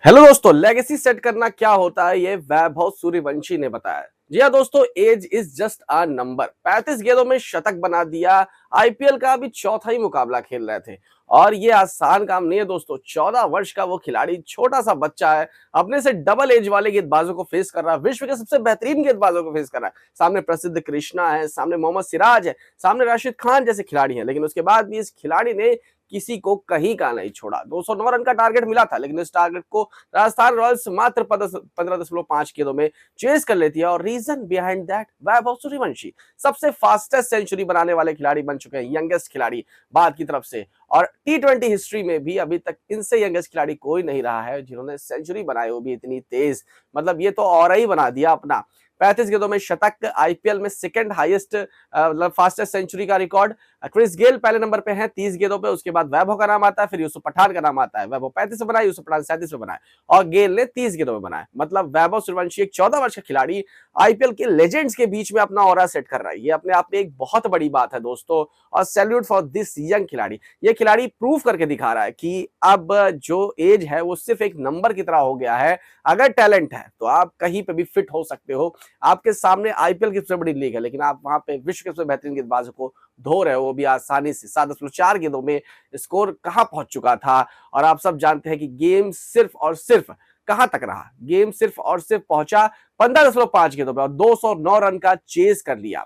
Hello दोस्तों, legacy set करना क्या होता है ये वैभव सूर्यवंशी ने बताया। जी हाँ दोस्तों, age is just a number. 35 गेंदों में शतक बना दिया। आईपीएल का अभी चौथा ही मुकाबला खेल रहे थे और ये आसान काम नहीं है दोस्तों। 14 वर्ष का वो खिलाड़ी, छोटा सा बच्चा है, अपने से डबल एज वाले गेंदबाजों को फेस कर रहा है, विश्व के सबसे बेहतरीन गेंदबाजों को फेस कर रहा है। सामने प्रसिद्ध कृष्णा है, सामने मोहम्मद सिराज है, सामने राशिद खान जैसे खिलाड़ी हैं, लेकिन उसके बाद भी इस खिलाड़ी ने किसी को कहीं का नहीं छोड़ा। 209 रन का टारगेट मिला था, लेकिन इस टारगेट को राजस्थान रॉयल्स मात्र 15.5 गेंदों में चेस कर लेती है। और reason behind that, Vaibhav Suryavanshi सबसे फास्टेस्ट सेंचुरी बनाने वाले खिलाड़ी बन चुके हैं, यंगेस्ट खिलाड़ी भारत की तरफ से। और टी20 हिस्ट्री में भी अभी तक इनसे यंगेस्ट खिलाड़ी कोई नहीं रहा है जिन्होंने सेंचुरी बनाई, वो भी इतनी तेज। मतलब ये तो और ही बना दिया अपना। 35 गेंदों में शतक, आईपीएल में सेकंड हाईएस्ट मतलब फास्टेस्ट सेंचुरी का रिकॉर्ड। क्रिस गेल पहले नंबर पे है 30 गेंदों पे, उसके बाद वैभव का नाम आता है, फिर यूसुफ पठान का नाम आता है। वैभव 35 पे बनाए, यूसुफ पठान 37 पे बनाए और गेल ने 30 गेंदों में बनाए। मतलब वैभव सूर्यवंशी एक 14 वर्ष का खिलाड़ी आईपीएल के लेजेंड्स के बीच में अपना ऑरा सेट कर रहा है। ये अपने आप में एक बहुत बड़ी बात है दोस्तों, और सैल्यूट फॉर दिस यंग खिलाड़ी। ये खिलाड़ी प्रूव करके दिखा रहा है कि अब जो एज है वो सिर्फ एक नंबर की तरह हो गया है। अगर टैलेंट है तो आप कहीं पे भी फिट हो सकते हो। आपके सामने आईपीएल की सबसे बड़ी लीग है, लेकिन आप वहां पे विश्व के सबसे बेहतरीन गेंदबाजों को धो रहे हो, वो भी आसानी से। 7.4 गेंदों में स्कोर कहां पहुंच चुका था। और आप सब जानते हैं कि गेम सिर्फ और सिर्फ कहां तक रहा। गेम सिर्फ और सिर्फ पहुंचा 15.5 गेंदों पे और 209 रन का चेज कर लिया।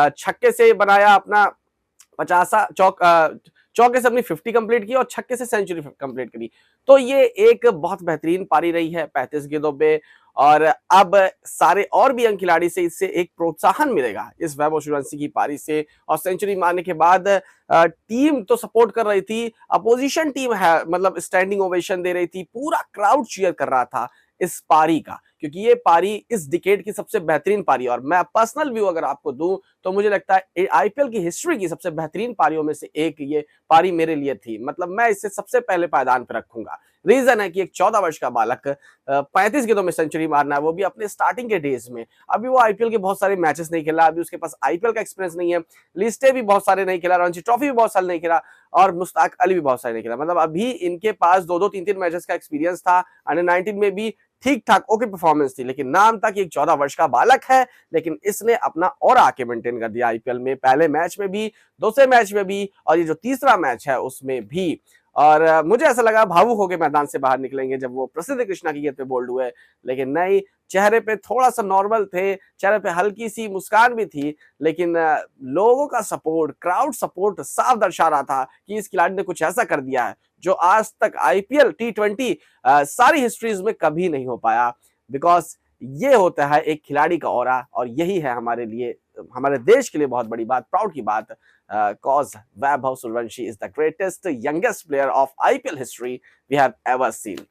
छक्के से बनाया अपना 50 चौके से अपनी 50 कंप्लीट की और छक्के से सेंचुरी कंप्लीट करी। तो ये एक बहुत बेहतरीन पारी रही है 35 गेंदों पे। और अब सारे और भी यंग खिलाड़ी से इससे एक प्रोत्साहन मिलेगा इस वैभव सूर्यवंशी की पारी से। और सेंचुरी मारने के बाद टीम तो सपोर्ट कर रही थी, अपोजिशन टीम है मतलब स्टैंडिंग ओवेशन दे रही थी, पूरा क्राउड चीयर कर रहा था इस पारी का, क्योंकि ये पारी इस डिकेड की सबसे बेहतरीन पारी। और मैं पर्सनल व्यू अगर आपको दूं तो मुझे लगता है आईपीएल की हिस्ट्री की सबसे बेहतरीन पारियों में से एक ये पारी मेरे लिए थी। मतलब मैं इसे सबसे पहले पायदान पर रखूंगा। रीजन है कि एक 14 वर्ष का बालक 35 गेंदों में सेंचुरी मारना है, वो भी अपने स्टार्टिंग के डेज में। अभी वो आईपीएल के बहुत सारे मैचेस नहीं खेला, अभी उसके पास आईपीएल का एक्सपीरियंस नहीं है, लिस्टें भी बहुत सारे नहीं खेला, रणजी ट्रॉफी भी बहुत साल नहीं खेला और मुश्ताक अली भी बहुत सारे नहीं खेला। मतलब अभी इनके पास दो दो तीन तीन मैचेस का एक्सपीरियंस था। अंडर 19 में भी ठीक ठाक ओके परफॉर्मेंस थी, लेकिन नाम तक एक 14 वर्ष का बालक है, लेकिन इसने अपना और आके मेंटेन कर दिया आईपीएल में, पहले मैच में भी, दूसरे मैच में भी, और ये जो तीसरा मैच है उसमें भी। और मुझे ऐसा लगा भावुक होकर मैदान से बाहर निकलेंगे जब वो प्रसिद्ध कृष्णा की गेंद पे बोल्ड हुए, लेकिन नहीं, चेहरे पे थोड़ा सा नॉर्मल थे, चेहरे पे हल्की सी मुस्कान भी थी। लेकिन लोगों का सपोर्ट, क्राउड सपोर्ट साफ दर्शा रहा था कि इस खिलाड़ी ने कुछ ऐसा कर दिया है जो आज तक आईपीएल टी20 सारी हिस्ट्रीज में कभी नहीं हो पाया। बिकॉज ये होता है एक खिलाड़ी का ऑरा, और यही है हमारे लिए, हमारे देश के लिए बहुत बड़ी बात, प्राउड की बात। Cause Vaibhav Suryavanshi is the greatest youngest player of IPL history we have ever scene.